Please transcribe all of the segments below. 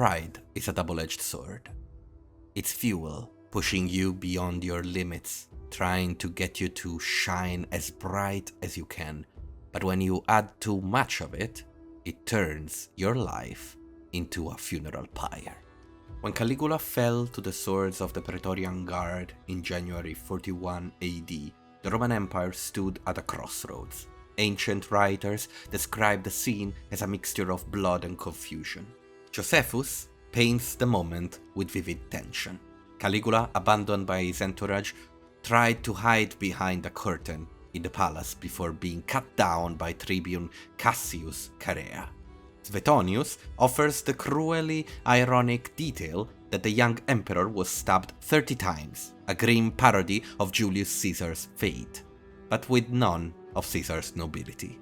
Pride is a double-edged sword. It's fuel, pushing you beyond your limits, trying to get you to shine as bright as you can. But when you add too much of it, it turns your life into a funeral pyre. When Caligula fell to the swords of the Praetorian Guard in January 41 AD, the Roman Empire stood at a crossroads. Ancient writers describe the scene as a mixture of blood and confusion. Josephus paints the moment with vivid tension. Caligula, abandoned by his entourage, tried to hide behind a curtain in the palace before being cut down by tribune Cassius Dio. Suetonius offers the cruelly ironic detail that the young emperor was stabbed 30 times, a grim parody of Julius Caesar's fate, but with none of Caesar's nobility.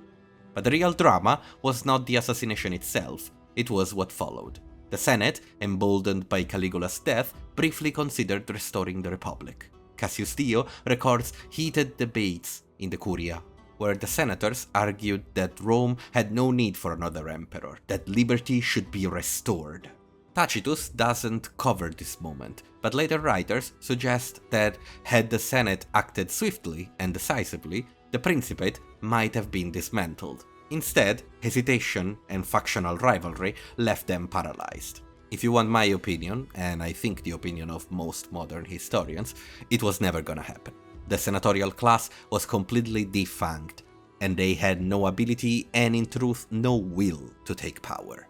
But the real drama was not the assassination itself, it was what followed. The Senate, emboldened by Caligula's death, briefly considered restoring the Republic. Cassius Dio records heated debates in the Curia, where the senators argued that Rome had no need for another emperor, that liberty should be restored. Tacitus doesn't cover this moment, but later writers suggest that had the Senate acted swiftly and decisively, the Principate might have been dismantled. Instead, hesitation and factional rivalry left them paralyzed. If you want my opinion, and I think the opinion of most modern historians, it was never gonna happen. The senatorial class was completely defanged, and they had no ability and in truth no will to take power.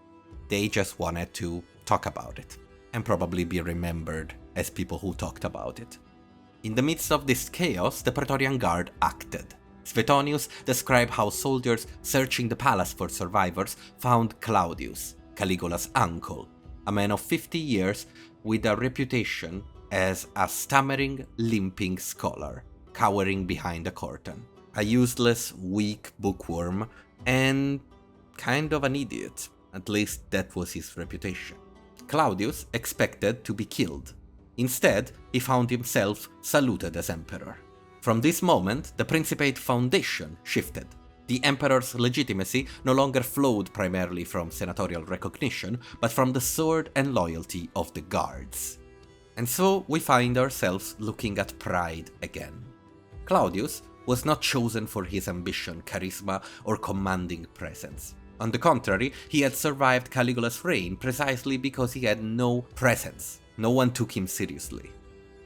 They just wanted to talk about it, and probably be remembered as people who talked about it. In the midst of this chaos, the Praetorian Guard acted. Suetonius described how soldiers searching the palace for survivors found Claudius, Caligula's uncle, a man of 50 years with a reputation as a stammering, limping scholar, cowering behind a curtain. A useless, weak bookworm, and kind of an idiot. At least that was his reputation. Claudius expected to be killed. Instead, he found himself saluted as emperor. From this moment, the Principate foundation shifted. The emperor's legitimacy no longer flowed primarily from senatorial recognition, but from the sword and loyalty of the guards. And so we find ourselves looking at pride again. Claudius was not chosen for his ambition, charisma, or commanding presence. On the contrary, he had survived Caligula's reign precisely because he had no presence. No one took him seriously.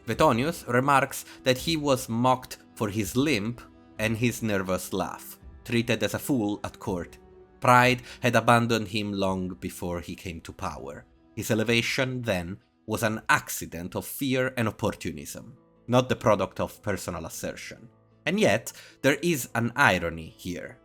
Suetonius remarks that he was mocked for his limp and his nervous laugh, treated as a fool at court. Pride had abandoned him long before he came to power. His elevation, then, was an accident of fear and opportunism, not the product of personal assertion. And yet, there is an irony here.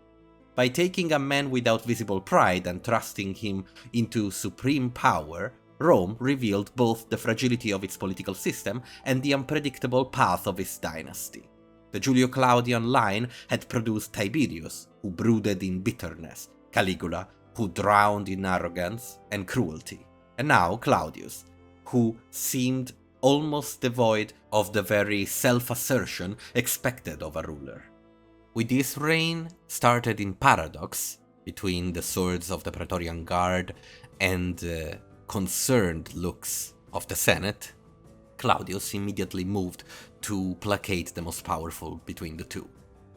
By taking a man without visible pride and thrusting him into supreme power, Rome revealed both the fragility of its political system and the unpredictable path of its dynasty. The Julio-Claudian line had produced Tiberius, who brooded in bitterness, Caligula, who drowned in arrogance and cruelty, and now Claudius, who seemed almost devoid of the very self-assertion expected of a ruler. With this reign started in paradox between the swords of the Praetorian Guard and the concerned looks of the Senate, Claudius immediately moved to placate the most powerful between the two.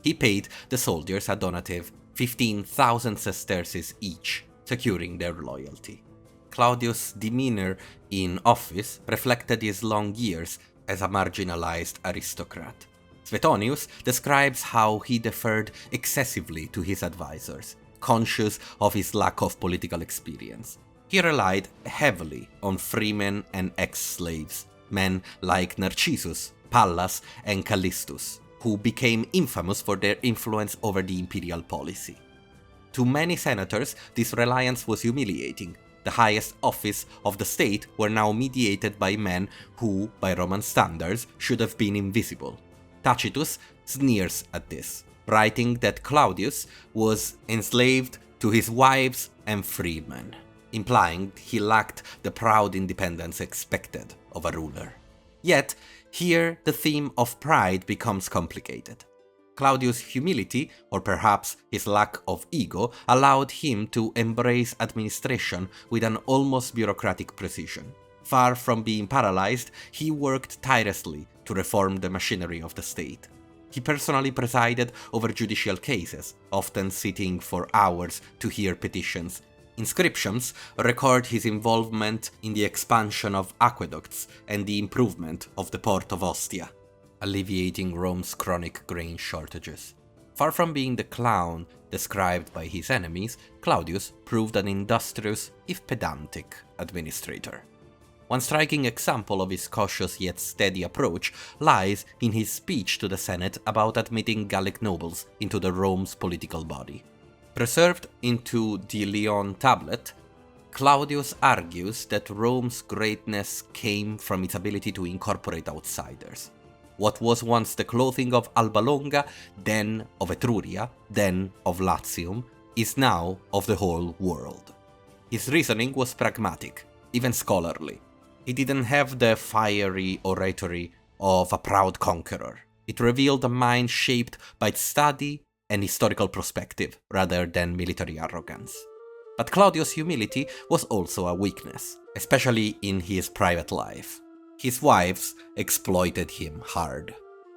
He paid the soldiers a donative 15,000 sesterces each, securing their loyalty. Claudius' demeanor in office reflected his long years as a marginalized aristocrat. Suetonius describes how he deferred excessively to his advisors, conscious of his lack of political experience. He relied heavily on freemen and ex-slaves, men like Narcissus, Pallas, and Callistus, who became infamous for their influence over the imperial policy. To many senators, this reliance was humiliating. The highest office of the state were now mediated by men who, by Roman standards, should have been invisible. Tacitus sneers at this, writing that Claudius was enslaved to his wives and freedmen, implying he lacked the proud independence expected of a ruler. Yet, here the theme of pride becomes complicated. Claudius' humility, or perhaps his lack of ego, allowed him to embrace administration with an almost bureaucratic precision. Far from being paralyzed, he worked tirelessly to reform the machinery of the state. He personally presided over judicial cases, often sitting for hours to hear petitions. Inscriptions record his involvement in the expansion of aqueducts and the improvement of the port of Ostia, alleviating Rome's chronic grain shortages. Far from being the clown described by his enemies, Claudius proved an industrious, if pedantic, administrator. One striking example of his cautious yet steady approach lies in his speech to the Senate about admitting Gallic nobles into the Rome's political body. Preserved into the Leon tablet, Claudius argues that Rome's greatness came from its ability to incorporate outsiders. What was once the clothing of Alba Longa, then of Etruria, then of Latium, is now of the whole world. His reasoning was pragmatic, even scholarly. It didn't have the fiery oratory of a proud conqueror. It revealed a mind shaped by study and historical perspective rather than military arrogance. But Claudius' humility was also a weakness, especially in his private life. His wives exploited him hard.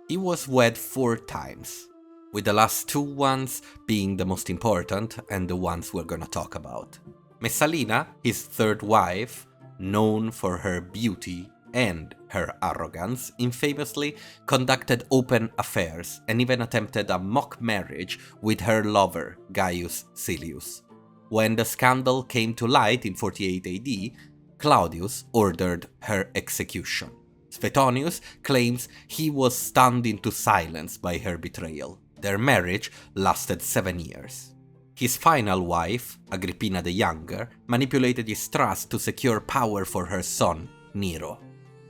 He was wed 4 times, with the last 2 ones being the most important and the ones we're gonna talk about. Messalina, his 3rd wife, known for her beauty and her arrogance, infamously conducted open affairs and even attempted a mock marriage with her lover, Gaius Silius. When the scandal came to light in 48 AD, Claudius ordered her execution. Suetonius claims he was stunned into silence by her betrayal. Their marriage lasted 7 years. His final wife, Agrippina the Younger, manipulated his trust to secure power for her son, Nero.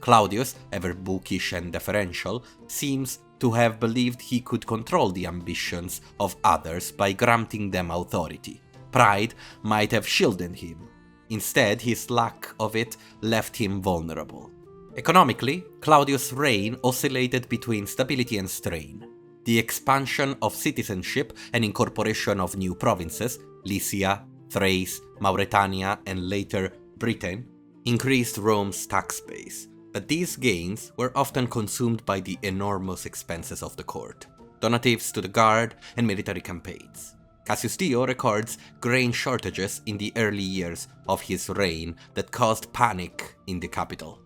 Claudius, ever bookish and deferential, seems to have believed he could control the ambitions of others by granting them authority. Pride might have shielded him. Instead, his lack of it left him vulnerable. Economically, Claudius' reign oscillated between stability and strain. The expansion of citizenship and incorporation of new provinces, Lycia, Thrace, Mauretania, and later Britain, increased Rome's tax base, but these gains were often consumed by the enormous expenses of the court, donatives to the guard, and military campaigns. Cassius Dio records grain shortages in the early years of his reign that caused panic in the capital.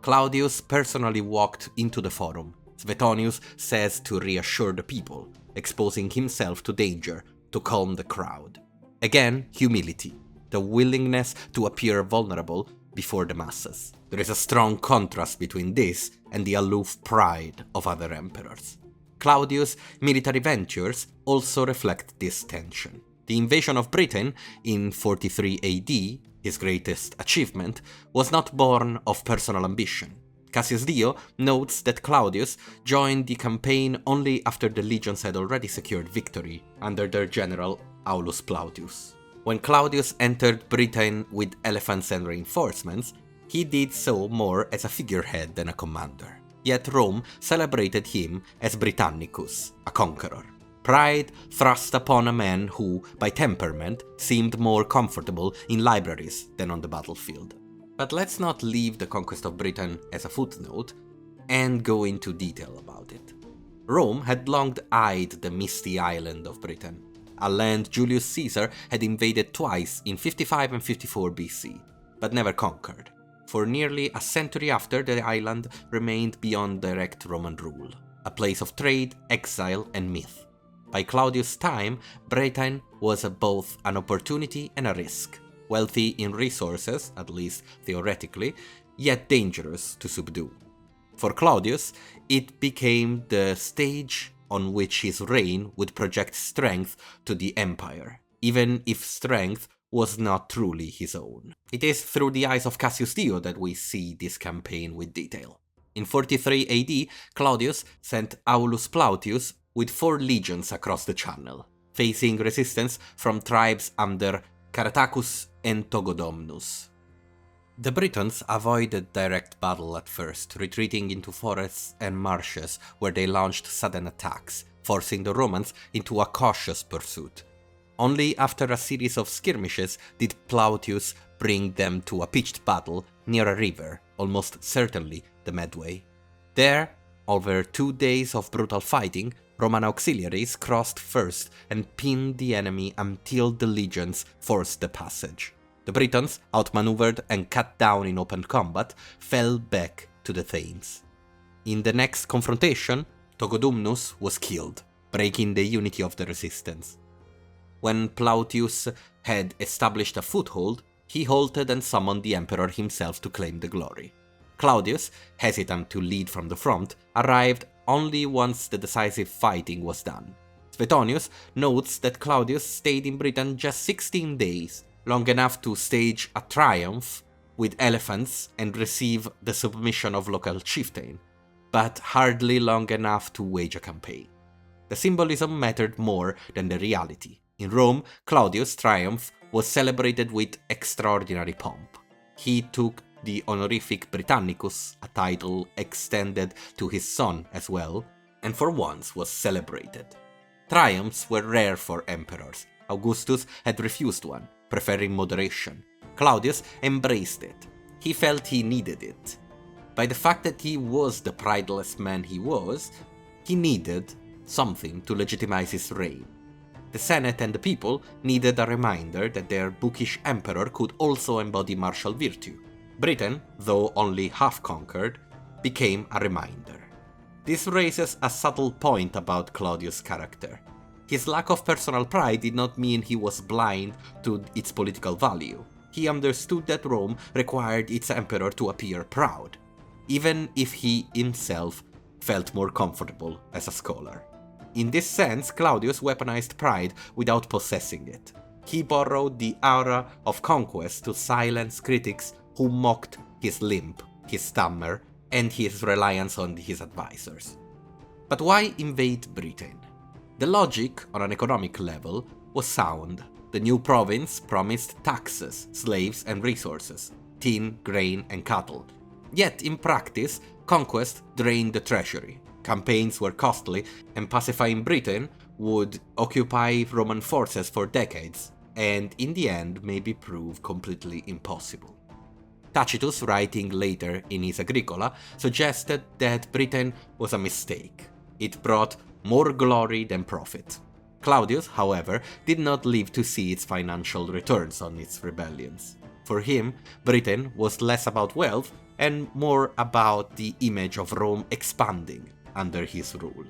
Claudius personally walked into the forum. Suetonius says to reassure the people, exposing himself to danger to calm the crowd. Again, humility, the willingness to appear vulnerable before the masses. There is a strong contrast between this and the aloof pride of other emperors. Claudius' military ventures also reflect this tension. The invasion of Britain in 43 AD, his greatest achievement, was not born of personal ambition. Cassius Dio notes that Claudius joined the campaign only after the legions had already secured victory under their general Aulus Plautius. When Claudius entered Britain with elephants and reinforcements, he did so more as a figurehead than a commander. Yet Rome celebrated him as Britannicus, a conqueror. Pride thrust upon a man who, by temperament, seemed more comfortable in libraries than on the battlefield. But let's not leave the conquest of Britain as a footnote and go into detail about it. Rome had long eyed the misty island of Britain, a land Julius Caesar had invaded twice in 55 and 54 BC, but never conquered. For nearly a century after, the island remained beyond direct Roman rule, a place of trade, exile, and myth. By Claudius' time, Britain was both an opportunity and a risk, wealthy in resources, at least theoretically, yet dangerous to subdue. For Claudius, it became the stage on which his reign would project strength to the empire, even if strength was not truly his own. It is through the eyes of Cassius Dio that we see this campaign with detail. In 43 AD, Claudius sent Aulus Plautius with 4 legions across the channel, facing resistance from tribes under Caratacus and Togodomnus. The Britons avoided direct battle at first, retreating into forests and marshes where they launched sudden attacks, forcing the Romans into a cautious pursuit. Only after a series of skirmishes did Plautius bring them to a pitched battle near a river, almost certainly the Medway. There, over 2 days of brutal fighting, Roman auxiliaries crossed first and pinned the enemy until the legions forced the passage. The Britons, outmaneuvered and cut down in open combat, fell back to the Thames. In the next confrontation, Togodumnus was killed, breaking the unity of the resistance. When Plautius had established a foothold, he halted and summoned the emperor himself to claim the glory. Claudius, hesitant to lead from the front, arrived only once the decisive fighting was done. Suetonius notes that Claudius stayed in Britain just 16 days, long enough to stage a triumph with elephants and receive the submission of local chieftain, but hardly long enough to wage a campaign. The symbolism mattered more than the reality. In Rome, Claudius' triumph was celebrated with extraordinary pomp. He took the honorific Britannicus, a title extended to his son as well, and for once was celebrated. Triumphs were rare for emperors. Augustus had refused one, preferring moderation. Claudius embraced it. He felt he needed it. By the fact that he was the prideless man he was, he needed something to legitimize his reign. The Senate and the people needed a reminder that their bookish emperor could also embody martial virtue. Britain, though only half conquered, became a reminder. This raises a subtle point about Claudius' character. His lack of personal pride did not mean he was blind to its political value. He understood that Rome required its emperor to appear proud, even if he himself felt more comfortable as a scholar. In this sense, Claudius weaponized pride without possessing it. He borrowed the aura of conquest to silence critics who mocked his limp, his stammer, and his reliance on his advisors. But why invade Britain? The logic, on an economic level, was sound. The new province promised taxes, slaves, and resources, tin, grain, and cattle. Yet, in practice, conquest drained the treasury. Campaigns were costly, and pacifying Britain would occupy Roman forces for decades, and in the end maybe prove completely impossible. Tacitus, writing later in his Agricola, suggested that Britain was a mistake. It brought more glory than profit. Claudius, however, did not live to see its financial returns on its rebellions. For him, Britain was less about wealth and more about the image of Rome expanding under his rule.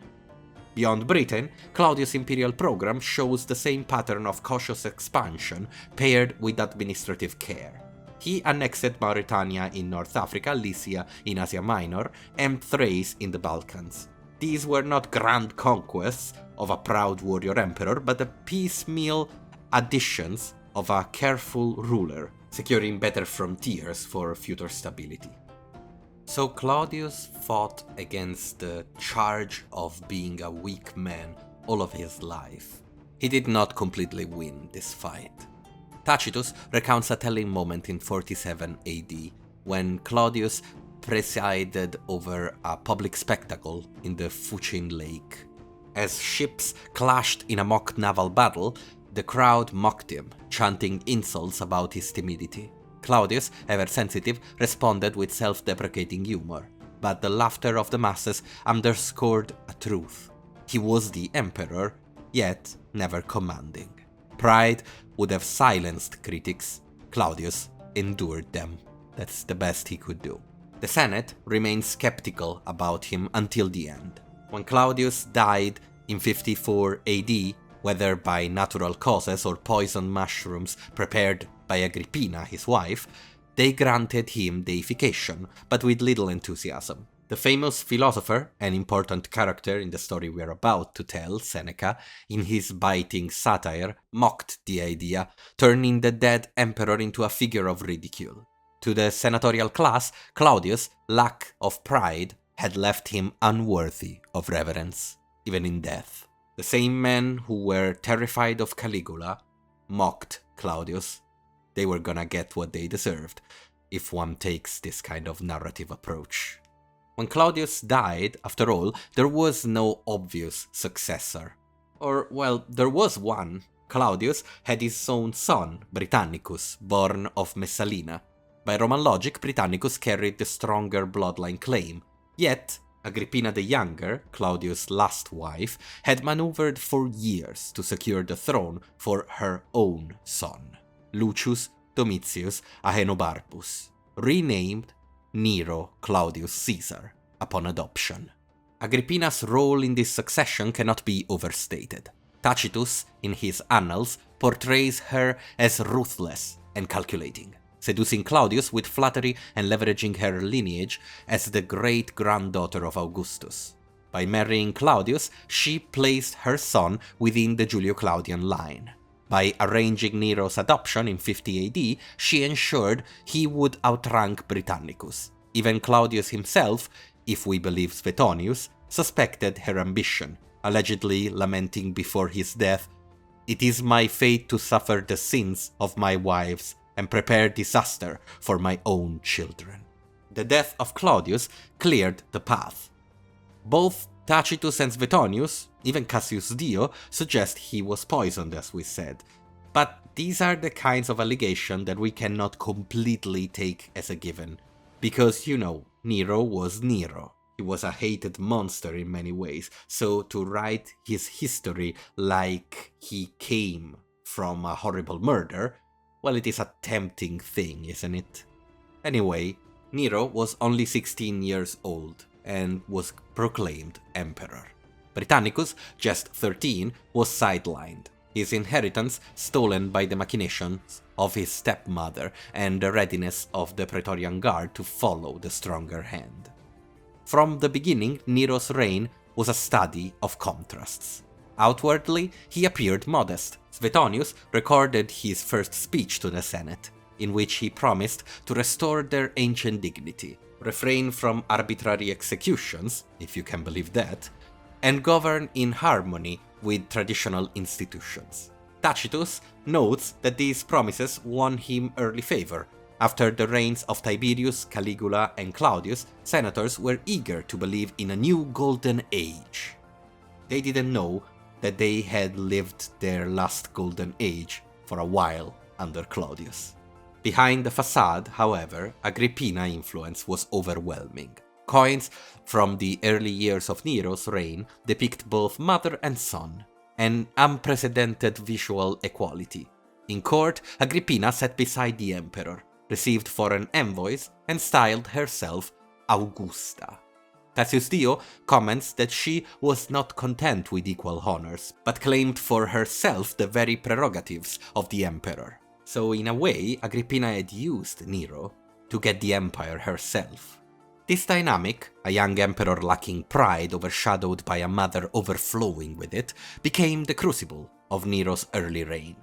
Beyond Britain, Claudius' imperial program shows the same pattern of cautious expansion paired with administrative care. He annexed Mauritania in North Africa, Lycia in Asia Minor, and Thrace in the Balkans. These were not grand conquests of a proud warrior emperor, but the piecemeal additions of a careful ruler, securing better frontiers for future stability. So Claudius fought against the charge of being a weak man all of his life. He did not completely win this fight. Tacitus recounts a telling moment in 47 AD when Claudius presided over a public spectacle in the Fucine Lake. As ships clashed in a mock naval battle, the crowd mocked him, chanting insults about his timidity. Claudius, ever sensitive, responded with self-deprecating humor, but the laughter of the masses underscored a truth. He was the emperor, yet never commanding. Pride would have silenced critics. Claudius endured them. That's the best he could do. The Senate remained skeptical about him until the end. When Claudius died in 54 AD, whether by natural causes or poisoned mushrooms prepared by Agrippina, his wife, they granted him deification, but with little enthusiasm. The famous philosopher, an important character in the story we are about to tell, Seneca, in his biting satire, mocked the idea, turning the dead emperor into a figure of ridicule. To the senatorial class, Claudius' lack of pride had left him unworthy of reverence, even in death. The same men who were terrified of Caligula mocked Claudius. They were gonna get what they deserved, if one takes this kind of narrative approach. When Claudius died, after all, there was no obvious successor. Or, well, there was one. Claudius had his own son, Britannicus, born of Messalina. By Roman logic, Britannicus carried the stronger bloodline claim. Yet, Agrippina the Younger, Claudius' last wife, had maneuvered for years to secure the throne for her own son, Lucius Domitius Ahenobarbus, renamed Nero Claudius Caesar upon adoption. Agrippina's role in this succession cannot be overstated. Tacitus, in his Annals, portrays her as ruthless and calculating, seducing Claudius with flattery and leveraging her lineage as the great-granddaughter of Augustus. By marrying Claudius, she placed her son within the Julio-Claudian line. By arranging Nero's adoption in 50 AD, she ensured he would outrank Britannicus. Even Claudius himself, if we believe Suetonius, suspected her ambition, allegedly lamenting before his death, "It is my fate to suffer the sins of my wives and prepare disaster for my own children." The death of Claudius cleared the path. Both Tacitus and Suetonius, even Cassius Dio, suggest he was poisoned, as we said. But these are the kinds of allegations that we cannot completely take as a given. Because, Nero was Nero. He was a hated monster in many ways, so to write his history like he came from a horrible murder, well, it is a tempting thing, isn't it? Anyway, Nero was only 16 years old and was proclaimed emperor. Britannicus, just 13, was sidelined, his inheritance stolen by the machinations of his stepmother and the readiness of the Praetorian Guard to follow the stronger hand. From the beginning, Nero's reign was a study of contrasts. Outwardly, he appeared modest. Suetonius recorded his first speech to the Senate, in which he promised to restore their ancient dignity, refrain from arbitrary executions, if you can believe that, and govern in harmony with traditional institutions. Tacitus notes that these promises won him early favor. After the reigns of Tiberius, Caligula, and Claudius, senators were eager to believe in a new golden age. They didn't know that they had lived their last golden age for a while under Claudius. Behind the facade, however, Agrippina influence was overwhelming. Coins from the early years of Nero's reign depict both mother and son, an unprecedented visual equality. In court, Agrippina sat beside the emperor, received foreign envoys, and styled herself Augusta. Cassius Dio comments that she was not content with equal honors, but claimed for herself the very prerogatives of the emperor. So in a way, Agrippina had used Nero to get the empire herself. This dynamic, a young emperor lacking pride overshadowed by a mother overflowing with it, became the crucible of Nero's early reign.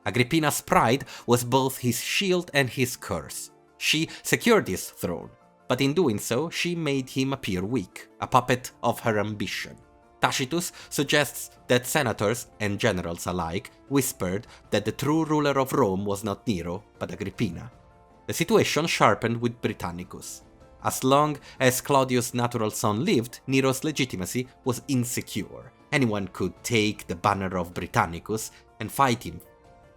Agrippina's pride was both his shield and his curse. She secured his throne, but in doing so, she made him appear weak, a puppet of her ambition. Tacitus suggests that senators and generals alike whispered that the true ruler of Rome was not Nero, but Agrippina. The situation sharpened with Britannicus. As long as Claudius' natural son lived, Nero's legitimacy was insecure. Anyone could take the banner of Britannicus and fight him.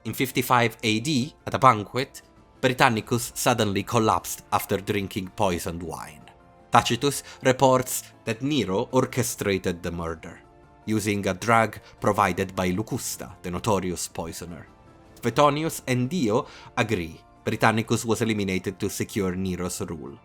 In 55 AD, at a banquet, Britannicus suddenly collapsed after drinking poisoned wine. Tacitus reports that Nero orchestrated the murder, using a drug provided by Locusta, the notorious poisoner. Suetonius and Dio agree Britannicus was eliminated to secure Nero's rule.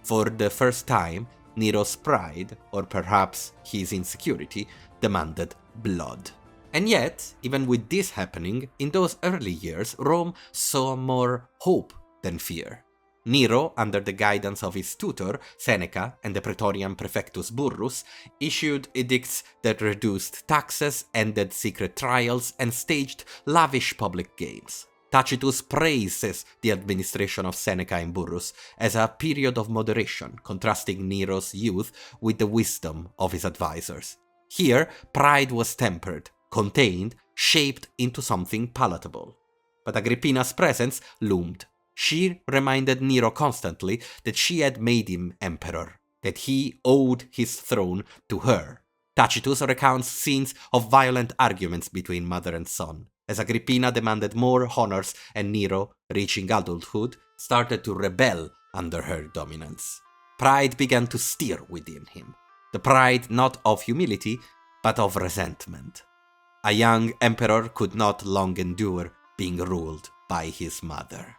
For the first time, Nero's pride, or perhaps his insecurity, demanded blood. And yet, even with this happening, in those early years, Rome saw more hope than fear. Nero, under the guidance of his tutor, Seneca, and the Praetorian Prefectus Burrus, issued edicts that reduced taxes, ended secret trials, and staged lavish public games. Tacitus praises the administration of Seneca and Burrus as a period of moderation, contrasting Nero's youth with the wisdom of his advisors. Here, pride was tempered, contained, shaped into something palatable. But Agrippina's presence loomed. She reminded Nero constantly that she had made him emperor. that he owed his throne to her. Tacitus recounts scenes of violent arguments between mother and son, as Agrippina demanded more honors and Nero, reaching adulthood, started to rebel under her dominance. Pride began to stir within him, the pride not of humility, but of resentment. A young emperor could not long endure being ruled by his mother.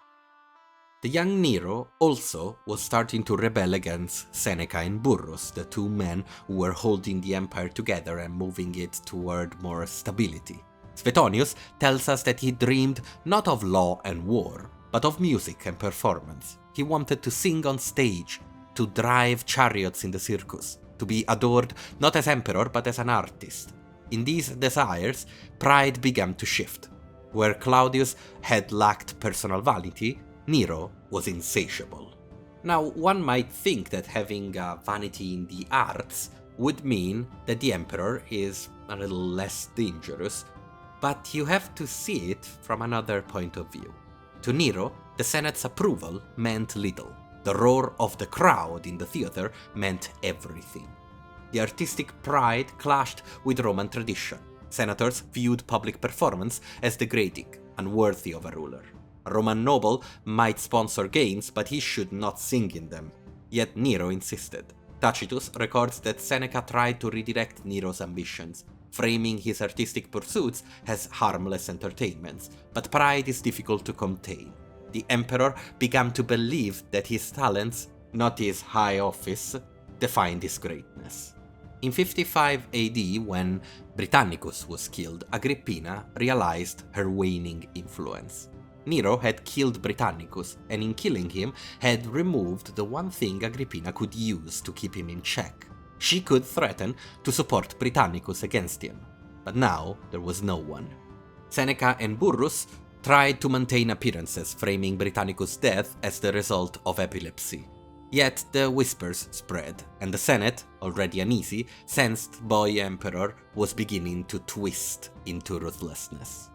The young Nero also was starting to rebel against Seneca and Burrus, the two men who were holding the empire together and moving it toward more stability. Suetonius tells us that he dreamed not of law and war, but of music and performance. He wanted to sing on stage, to drive chariots in the circus, to be adored not as emperor but as an artist. In these desires, pride began to shift. Where Claudius had lacked personal vanity, Nero was insatiable. Now, one might think that having a vanity in the arts would mean that the emperor is a little less dangerous, but you have to see it from another point of view. To Nero, the Senate's approval meant little. The roar of the crowd in the theater meant everything. The artistic pride clashed with Roman tradition. Senators viewed public performance as degrading, unworthy of a ruler. A Roman noble might sponsor games, but he should not sing in them. Yet Nero insisted. Tacitus records that Seneca tried to redirect Nero's ambitions, framing his artistic pursuits as harmless entertainments, but pride is difficult to contain. The emperor began to believe that his talents, not his high office, defined his greatness. In 55 AD, when Britannicus was killed, Agrippina realized her waning influence. Nero had killed Britannicus, and in killing him had removed the one thing Agrippina could use to keep him in check. She could threaten to support Britannicus against him, but now there was no one. Seneca and Burrus tried to maintain appearances, framing Britannicus' death as the result of epilepsy. Yet the whispers spread, and the Senate, already uneasy, sensed boy emperor was beginning to twist into ruthlessness.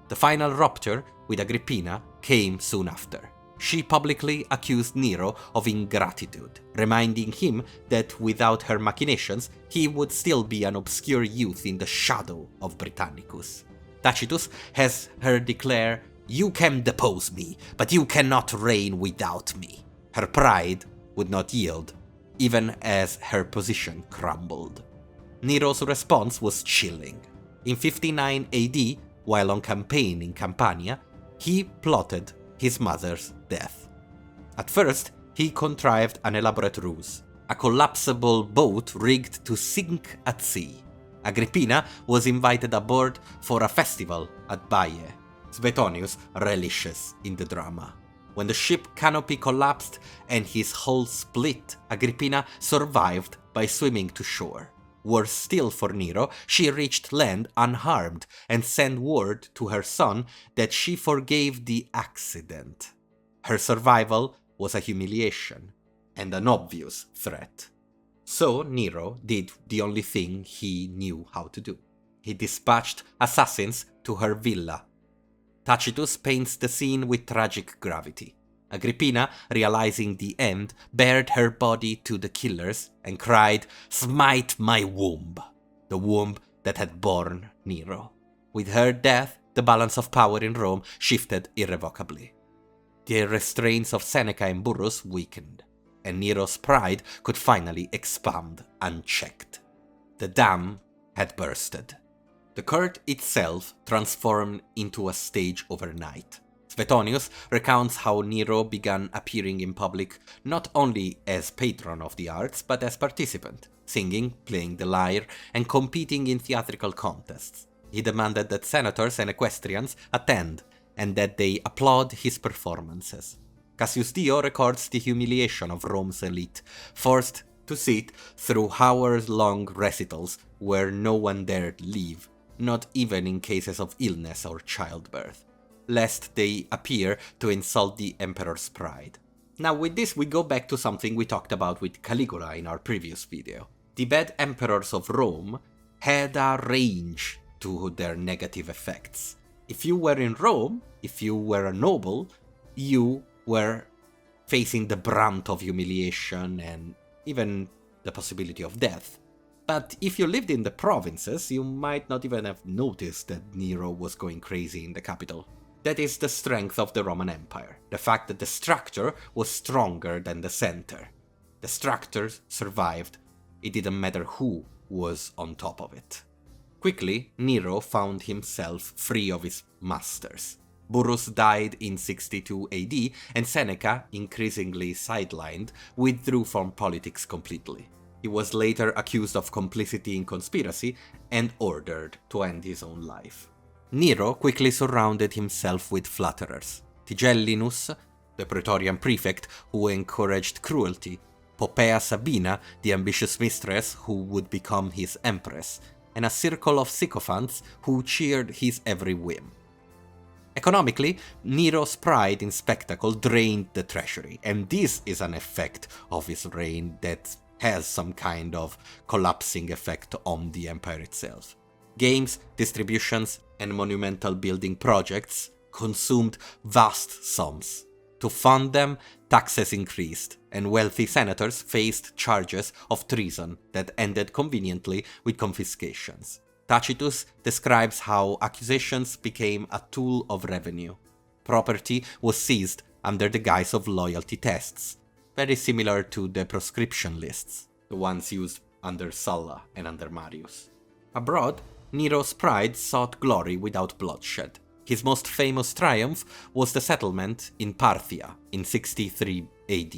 The final rupture with Agrippina came soon after. She publicly accused Nero of ingratitude, reminding him that without her machinations, he would still be an obscure youth in the shadow of Britannicus. Tacitus has her declare, "You can depose me, but you cannot reign without me." Her pride would not yield, even as her position crumbled. Nero's response was chilling. In 59 AD, while on campaign in Campania, he plotted his mother's death. At first, he contrived an elaborate ruse, a collapsible boat rigged to sink at sea. Agrippina was invited aboard for a festival at Baie. Suetonius relishes in the drama. When the ship canopy collapsed and his hull split, Agrippina survived by swimming to shore. Worse still for Nero, she reached land unharmed and sent word to her son that she forgave the accident. Her survival was a humiliation and an obvious threat. So Nero did the only thing he knew how to do. He dispatched assassins to her villa. Tacitus paints the scene with tragic gravity. Agrippina, realizing the end, bared her body to the killers and cried, "Smite my womb," the womb that had borne Nero. With her death, the balance of power in Rome shifted irrevocably. The restraints of Seneca and Burrus weakened, and Nero's pride could finally expand unchecked. The dam had bursted. The court itself transformed into a stage overnight. Suetonius recounts how Nero began appearing in public not only as patron of the arts, but as participant, singing, playing the lyre, and competing in theatrical contests. He demanded that senators and equestrians attend, and that they applaud his performances. Cassius Dio records the humiliation of Rome's elite, forced to sit through hours-long recitals where no one dared leave, not even in cases of illness or childbirth, lest they appear to insult the emperor's pride. Now with this we go back to something we talked about with Caligula in our previous video. The bad emperors of Rome had a range to their negative effects. If you were in Rome, if you were a noble, you were facing the brunt of humiliation and even the possibility of death. But if you lived in the provinces, you might not even have noticed that Nero was going crazy in the capital. That is the strength of the Roman Empire, the fact that the structure was stronger than the center. The structure survived, it didn't matter who was on top of it. Quickly, Nero found himself free of his masters. Burrus died in 62 AD, and Seneca, increasingly sidelined, withdrew from politics completely. He was later accused of complicity in conspiracy and ordered to end his own life. Nero quickly surrounded himself with flatterers. Tigellinus, the Praetorian prefect who encouraged cruelty, Poppaea Sabina, the ambitious mistress who would become his empress, and a circle of sycophants who cheered his every whim. Economically, Nero's pride in spectacle drained the treasury, and this is an effect of his reign that has some kind of collapsing effect on the empire itself. Games, distributions, and monumental building projects consumed vast sums. To fund them, taxes increased, and wealthy senators faced charges of treason that ended conveniently with confiscations. Tacitus describes how accusations became a tool of revenue. Property was seized under the guise of loyalty tests, very similar to the proscription lists, the ones used under Sulla and under Marius. Abroad, Nero's pride sought glory without bloodshed. His most famous triumph was the settlement in Parthia in 63 AD,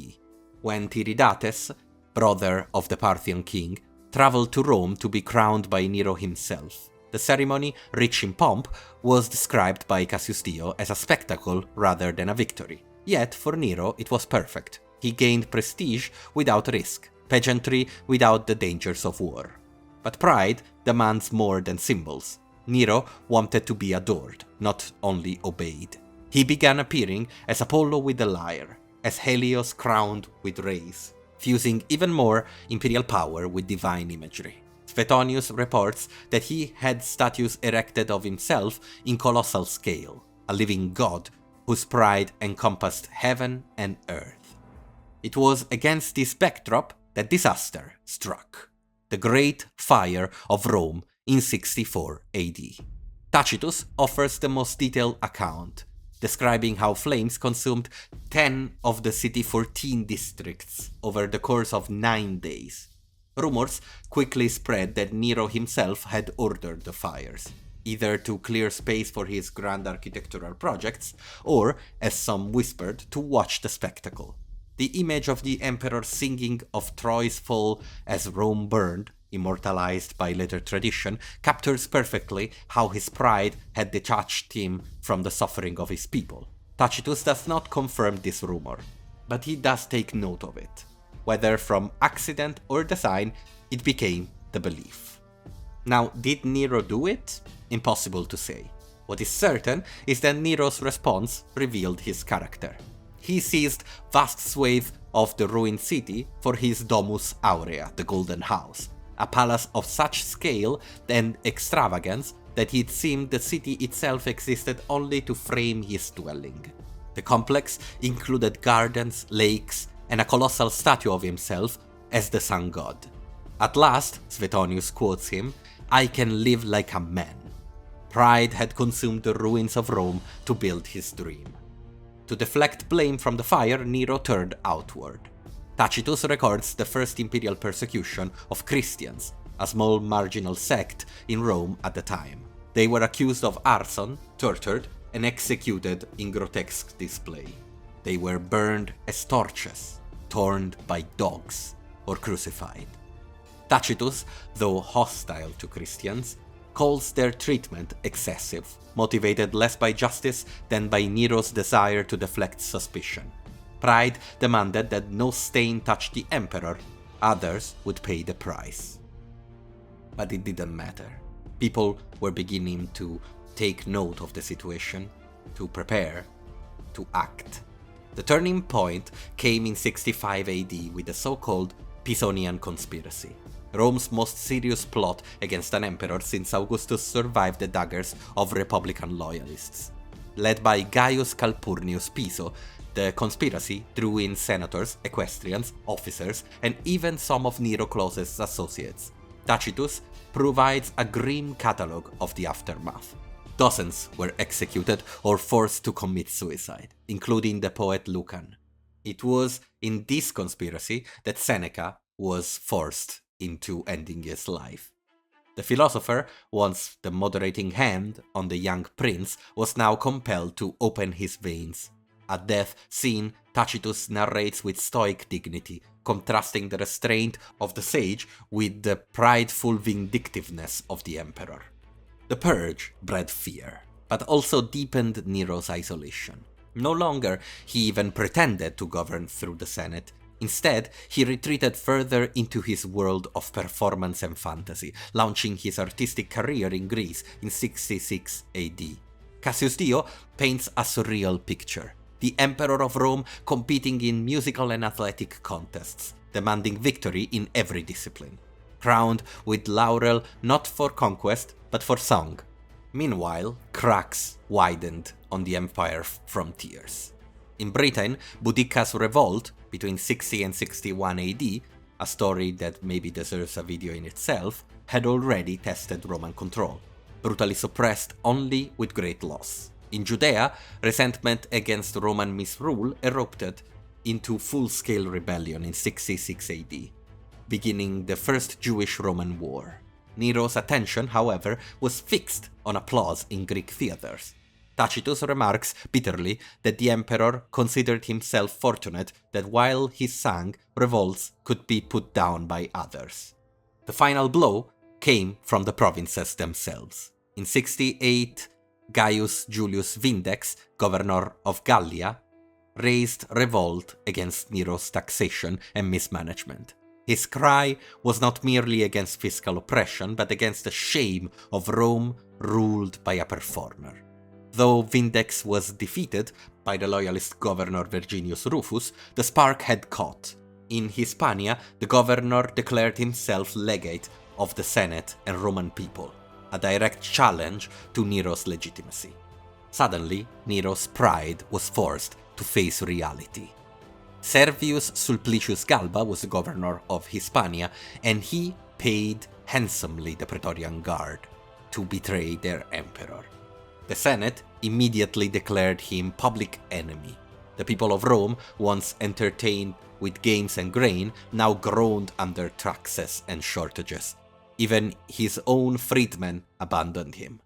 when Tiridates, brother of the Parthian king, traveled to Rome to be crowned by Nero himself. The ceremony, rich in pomp, was described by Cassius Dio as a spectacle rather than a victory. Yet, for Nero, it was perfect. He gained prestige without risk, pageantry without the dangers of war. But pride demands more than symbols. Nero wanted to be adored, not only obeyed. He began appearing as Apollo with the lyre, as Helios crowned with rays, fusing even more imperial power with divine imagery. Suetonius reports that he had statues erected of himself in colossal scale, a living god whose pride encompassed heaven and earth. It was against this backdrop that disaster struck: the Great Fire of Rome in 64 AD. Tacitus offers the most detailed account, describing how flames consumed 10 of the city's 14 districts over the course of 9 days. Rumors quickly spread that Nero himself had ordered the fires, either to clear space for his grand architectural projects, or, as some whispered, to watch the spectacle. The image of the emperor singing of Troy's fall as Rome burned, immortalized by later tradition, captures perfectly how his pride had detached him from the suffering of his people. Tacitus does not confirm this rumor, but he does take note of it. Whether from accident or design, it became the belief. Now, did Nero do it? Impossible to say. What is certain is that Nero's response revealed his character. He seized vast swathes of the ruined city for his Domus Aurea, the Golden House, a palace of such scale and extravagance that it seemed the city itself existed only to frame his dwelling. The complex included gardens, lakes, and a colossal statue of himself as the sun god. At last, Suetonius quotes him, "I can live like a man." Pride had consumed the ruins of Rome to build his dream. To deflect blame from the fire, Nero turned outward. Tacitus records the first imperial persecution of Christians, a small marginal sect in Rome at the time. They were accused of arson, tortured, and executed in grotesque display. They were burned as torches, torn by dogs, or crucified. Tacitus, though hostile to Christians, calls their treatment excessive, motivated less by justice than by Nero's desire to deflect suspicion. Pride demanded that no stain touch the emperor, others would pay the price. But it didn't matter. People were beginning to take note of the situation, to prepare, to act. The turning point came in 65 AD with the so-called Pisonian conspiracy, Rome's most serious plot against an emperor since Augustus survived the daggers of republican loyalists. Led by Gaius Calpurnius Piso, The conspiracy drew in senators, equestrians, officers, and even some of Nero's closest associates. Tacitus provides a grim catalogue of the aftermath. Dozens were executed or forced to commit suicide, including the poet Lucan. It was in this conspiracy that Seneca was forced into ending his life. The philosopher, once the moderating hand on the young prince, was now compelled to open his veins. At death scene, Tacitus narrates with stoic dignity, contrasting the restraint of the sage with the prideful vindictiveness of the emperor. The purge bred fear, but also deepened Nero's isolation. No longer he even pretended to govern through the Senate. Instead, he retreated further into his world of performance and fantasy, launching his artistic career in Greece in 66 AD. Cassius Dio paints a surreal picture. The Emperor of Rome competing in musical and athletic contests, demanding victory in every discipline, crowned with laurel not for conquest but for song. Meanwhile, cracks widened on the empire frontiers. In Britain, Boudicca's revolt between 60 and 61 AD, a story that maybe deserves a video in itself, had already tested Roman control, brutally suppressed only with great loss. In Judea, resentment against Roman misrule erupted into full-scale rebellion in 66 AD, beginning the First Jewish-Roman War. Nero's attention, however, was fixed on applause in Greek theatres. Tacitus remarks bitterly that the emperor considered himself fortunate that while he sang, revolts could be put down by others. The final blow came from the provinces themselves. In 68, Gaius Julius Vindex, governor of Gallia, raised revolt against Nero's taxation and mismanagement. His cry was not merely against fiscal oppression, but against the shame of Rome ruled by a performer. Though Vindex was defeated by the loyalist governor Verginius Rufus, the spark had caught. In Hispania, the governor declared himself legate of the Senate and Roman people, a direct challenge to Nero's legitimacy. Suddenly, Nero's pride was forced to face reality. Servius Sulpicius Galba was the governor of Hispania, and he paid handsomely the Praetorian Guard to betray their emperor. The Senate immediately declared him public enemy. The people of Rome, once entertained with games and grain, now groaned under taxes and shortages. Even his own freedmen abandoned him.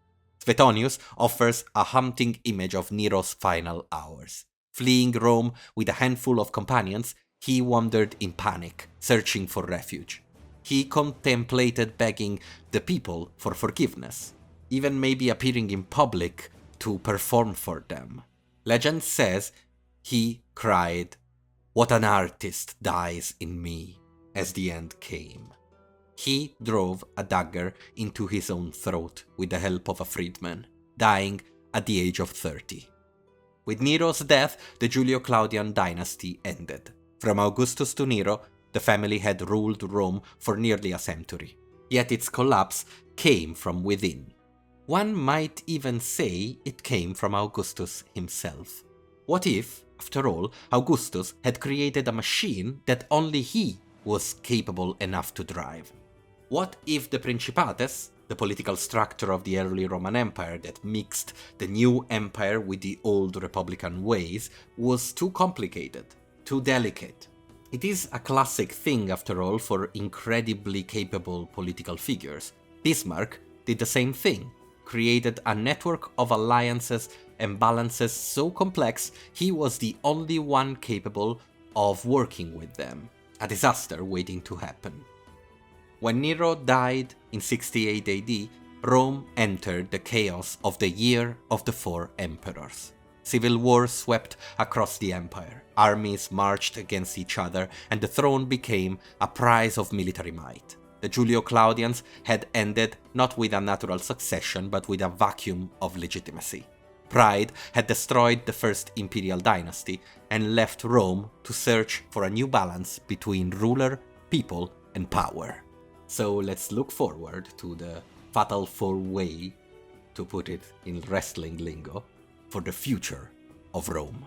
Suetonius offers a haunting image of Nero's final hours. Fleeing Rome with a handful of companions, he wandered in panic, searching for refuge. He contemplated begging the people for forgiveness, even maybe appearing in public to perform for them. Legend says he cried, "What an artist dies in me," as the end came. He drove a dagger into his own throat with the help of a freedman, dying at the age of 30. With Nero's death, the Julio-Claudian dynasty ended. From Augustus to Nero, the family had ruled Rome for nearly a century. Yet its collapse came from within. One might even say it came from Augustus himself. What if, after all, Augustus had created a machine that only he was capable enough to drive? What if the Principates, the political structure of the early Roman Empire that mixed the new empire with the old republican ways, was too complicated, too delicate? It is a classic thing, after all, for incredibly capable political figures. Bismarck did the same thing, created a network of alliances and balances so complex he was the only one capable of working with them. A disaster waiting to happen. When Nero died in 68 AD, Rome entered the chaos of the Year of the Four Emperors. Civil war swept across the empire, armies marched against each other, and the throne became a prize of military might. The Julio-Claudians had ended not with a natural succession, but with a vacuum of legitimacy. Pride had destroyed the first imperial dynasty and left Rome to search for a new balance between ruler, people, and power. So let's look forward to the fatal four-way, to put it in wrestling lingo, for the future of Rome.